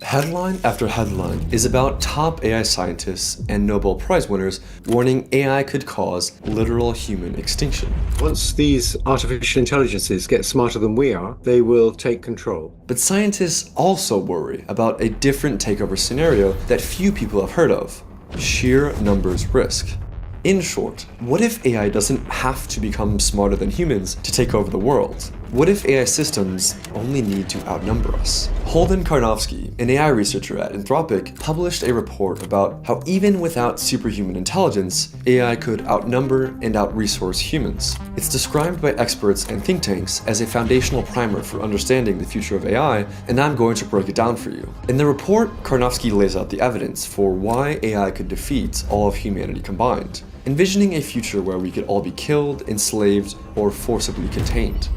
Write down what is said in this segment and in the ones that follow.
Headline after headline is about top AI scientists and Nobel Prize winners warning AI could cause literal human extinction. Once these artificial intelligences get smarter than we are, they will take control. But scientists also worry about a different takeover scenario that few people have heard of: sheer numbers risk. In short, what if AI doesn't have to become smarter than humans to take over the world? What if AI systems only need to outnumber us? Holden Karnofsky, an AI researcher at Anthropic, published a report about how even without superhuman intelligence, AI could outnumber and out-resource humans. It's described by experts and think tanks as a foundational primer for understanding the future of AI, and I'm going to break it down for you. In the report, Karnofsky lays out the evidence for why AI could defeat all of humanity combined, envisioning a future where we could all be killed, enslaved, or forcibly contained.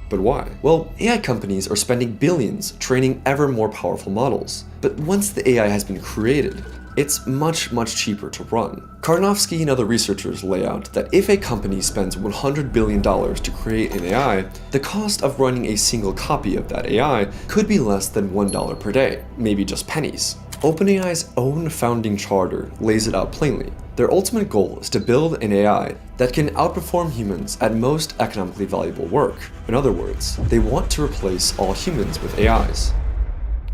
But why? Well, AI companies are spending billions training ever more powerful models. But once the AI has been created, it's much cheaper to run. Karnofsky and other researchers lay out that if a company spends $100 billion to create an AI, the cost of running a single copy of that AI could be less than $1 per day, maybe just pennies. OpenAI's own founding charter lays it out plainly. Their ultimate goal is to build an AI that can outperform humans at most economically valuable work. In other words, they want to replace all humans with AIs.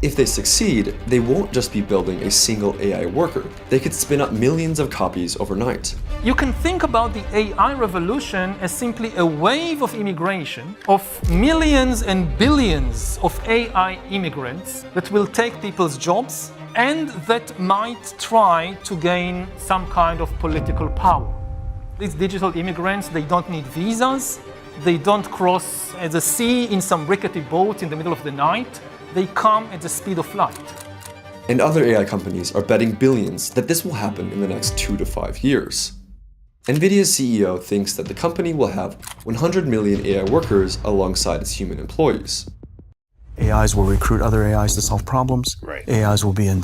If they succeed, they won't just be building a single AI worker. They could spin up millions of copies overnight. You can think about the AI revolution as simply a wave of immigration of millions and billions of AI immigrants that will take people's jobs and that might try to gain some kind of political power. These digital immigrants, they don't need visas, they don't cross the sea in some rickety boat in the middle of the night, they come at the speed of light. And other AI companies are betting billions that this will happen in the next 2 to 5 years. NVIDIA's CEO thinks that the company will have 100 million AI workers alongside its human employees. AIs will recruit other AIs to solve problems. Right. AIs will be in,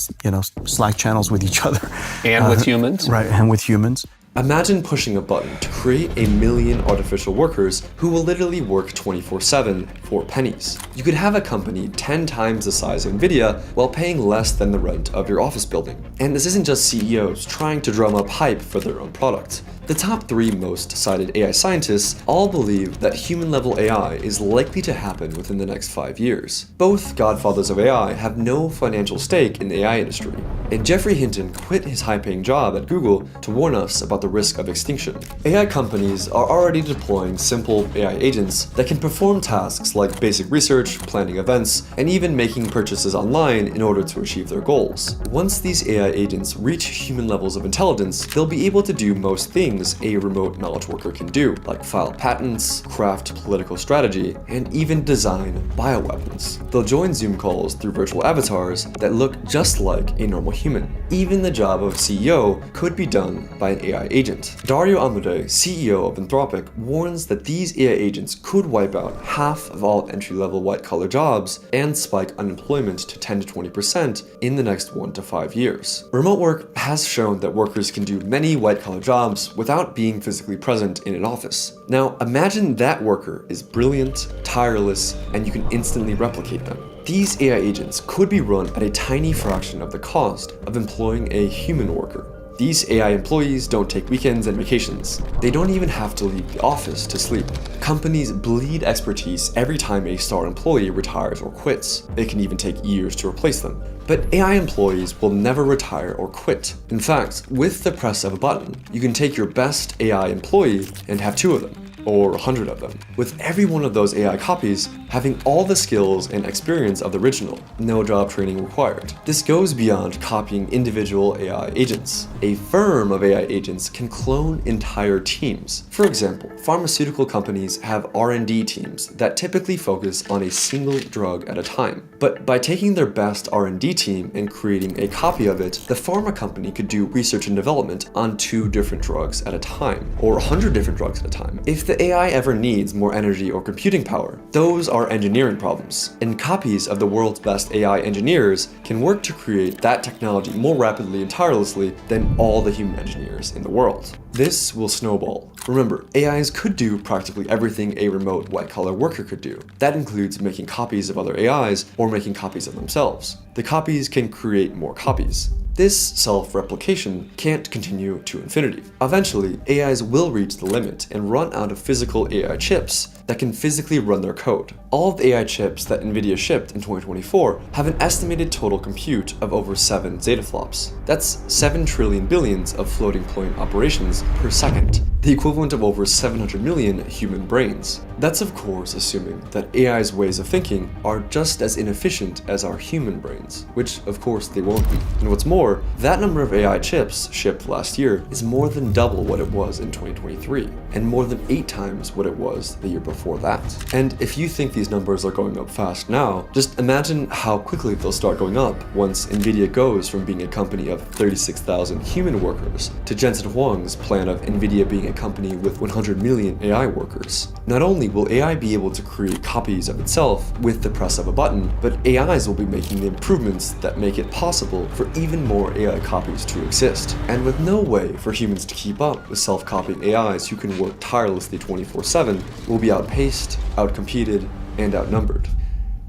Slack channels with each other. And with humans. Right, and with humans. Imagine pushing a button to create a million artificial workers who will literally work 24/7 for pennies. You could have a company 10 times the size of NVIDIA while paying less than the rent of your office building. And this isn't just CEOs trying to drum up hype for their own product. The top 3 most cited AI scientists all believe that human-level AI is likely to happen within the next 5 years. Both godfathers of AI have no financial stake in the AI industry, and Geoffrey Hinton quit his high-paying job at Google to warn us about the risk of extinction. AI companies are already deploying simple AI agents that can perform tasks like basic research, planning events, and even making purchases online in order to achieve their goals. Once these AI agents reach human levels of intelligence, they'll be able to do most things a remote knowledge worker can do, like file patents, craft political strategy, and even design bioweapons. They'll join Zoom calls through virtual avatars that look just like a normal human. Even the job of CEO could be done by an AI agent. Dario Amodei, CEO of Anthropic, warns that these AI agents could wipe out half of all entry-level white-collar jobs and spike unemployment to 10 to 20% in the next 1 to 5 years. Remote work has shown that workers can do many white-collar jobs without being physically present in an office. Now, imagine that worker is brilliant, tireless, and you can instantly replicate them. These AI agents could be run at a tiny fraction of the cost of employing a human worker. These AI employees don't take weekends and vacations. They don't even have to leave the office to sleep. Companies bleed expertise every time a star employee retires or quits. It can even take years to replace them. But AI employees will never retire or quit. In fact, with the press of a button, you can take your best AI employee and have 2 of them, or 100 of them, with every one of those AI copies having all the skills and experience of the original, no job training required. This goes beyond copying individual AI agents. A firm of AI agents can clone entire teams. For example, pharmaceutical companies have R&D teams that typically focus on a single drug at a time. But by taking their best R&D team and creating a copy of it, the pharma company could do research and development on 2 different drugs at a time, or 100 different drugs at a time. If the that AI ever needs more energy or computing power. Those are engineering problems, and copies of the world's best AI engineers can work to create that technology more rapidly and tirelessly than all the human engineers in the world. This will snowball. Remember, AIs could do practically everything a remote white-collar worker could do. That includes making copies of other AIs or making copies of themselves. The copies can create more copies. This self-replication can't continue to infinity. Eventually, AIs will reach the limit and run out of physical AI chips that can physically run their code. All of the AI chips that NVIDIA shipped in 2024 have an estimated total compute of over 7 zettaflops. That's 7 trillion billions of floating point operations per second, the equivalent of over 700 million human brains. That's of course assuming that AI's ways of thinking are just as inefficient as our human brains, which of course they won't be. And what's more, that number of AI chips shipped last year is more than double what it was in 2023, and more than 8 times what it was the year before that. And if you think these numbers are going up fast now, just imagine how quickly they'll start going up once NVIDIA goes from being a company of 36,000 human workers to Jensen Huang's plan of NVIDIA being a company with 100 million AI workers. Not only will AI be able to create copies of itself with the press of a button, but AIs will be making the improvements that make it possible for even more AI copies to exist. And with no way for humans to keep up with self-copying AIs who can work tirelessly 24/7, we'll be outpaced, outcompeted, and outnumbered.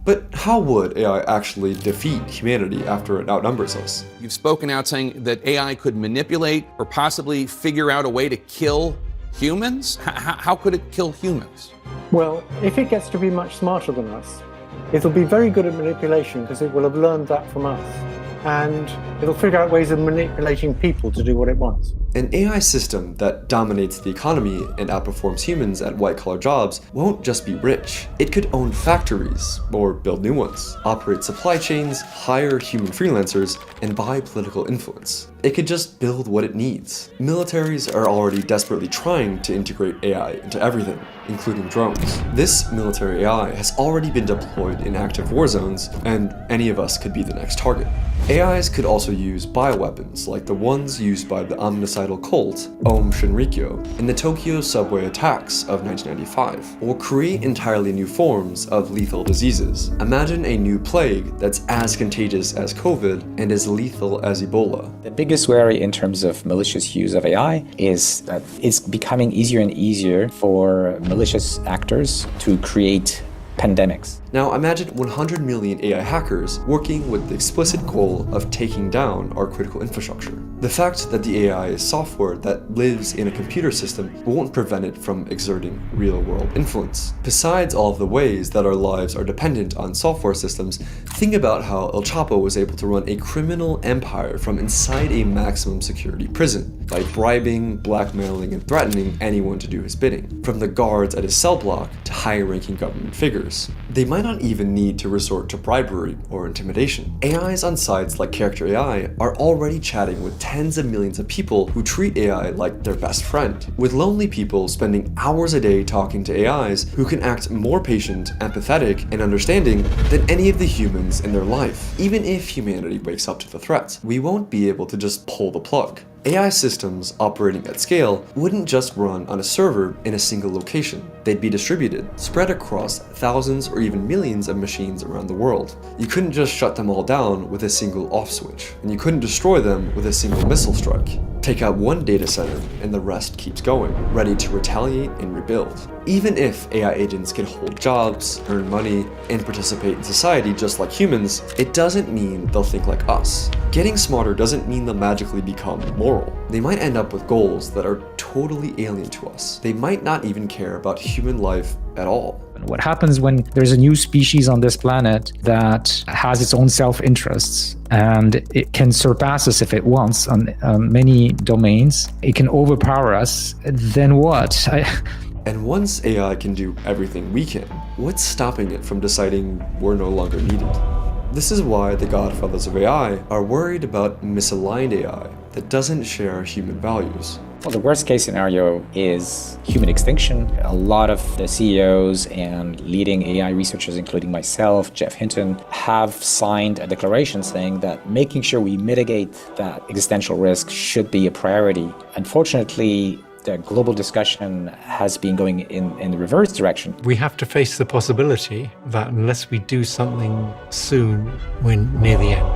But how would AI actually defeat humanity after it outnumbers us? You've spoken out saying that AI could manipulate or possibly figure out a way to kill humans? How could it kill humans? Well, if it gets to be much smarter than us, it'll be very good at manipulation because it will have learned that from us. And it'll figure out ways of manipulating people to do what it wants. An AI system that dominates the economy and outperforms humans at white-collar jobs won't just be rich. It could own factories, or build new ones, operate supply chains, hire human freelancers, and buy political influence. It could just build what it needs. Militaries are already desperately trying to integrate AI into everything, including drones. This military AI has already been deployed in active war zones, and any of us could be the next target. AIs could also use bioweapons like the ones used by the omnicidal cult Aum Shinrikyo in the Tokyo subway attacks of 1995, or create entirely new forms of lethal diseases. Imagine a new plague that's as contagious as COVID and as lethal as Ebola. The biggest worry in terms of malicious use of AI is that it's becoming easier and easier for malicious actors to create pandemics. Now imagine 100 million AI hackers working with the explicit goal of taking down our critical infrastructure. The fact that the AI is software that lives in a computer system won't prevent it from exerting real-world influence. Besides all of the ways that our lives are dependent on software systems, think about how El Chapo was able to run a criminal empire from inside a maximum security prison by bribing, blackmailing, and threatening anyone to do his bidding, from the guards at his cell block to high-ranking government figures. They might not even need to resort to bribery or intimidation. AIs on sites like Character AI are already chatting with tens of millions of people who treat AI like their best friend, with lonely people spending hours a day talking to AIs who can act more patient, empathetic, and understanding than any of the humans in their life. Even if humanity wakes up to the threats, we won't be able to just pull the plug. AI systems operating at scale wouldn't just run on a server in a single location. They'd be distributed, spread across thousands or even millions of machines around the world. You couldn't just shut them all down with a single off switch, and you couldn't destroy them with a single missile strike. Take out one data center and the rest keeps going, ready to retaliate and rebuild. Even if AI agents can hold jobs, earn money, and participate in society just like humans, it doesn't mean they'll think like us. Getting smarter doesn't mean they'll magically become moral. They might end up with goals that are totally alien to us. They might not even care about human life at all. What happens when there's a new species on this planet that has its own self-interests and it can surpass us if it wants on many domains, it can overpower us, then what? And once AI can do everything we can, what's stopping it from deciding we're no longer needed? This is why the godfathers of AI are worried about misaligned AI that doesn't share human values. Well, the worst case scenario is human extinction. A lot of the CEOs and leading AI researchers, including myself, Jeff Hinton, have signed a declaration saying that making sure we mitigate that existential risk should be a priority. Unfortunately, the global discussion has been going in the reverse direction. We have to face the possibility that unless we do something soon, we're near the end.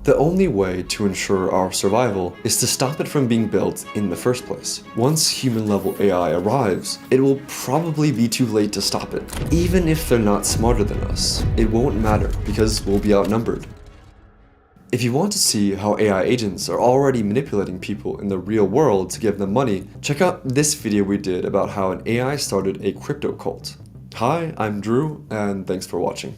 The only way to ensure our survival is to stop it from being built in the first place. Once human-level AI arrives, it will probably be too late to stop it. Even if they're not smarter than us, it won't matter because we'll be outnumbered. If you want to see how AI agents are already manipulating people in the real world to give them money, check out this video we did about how an AI started a crypto cult. Hi, I'm Drew, and thanks for watching.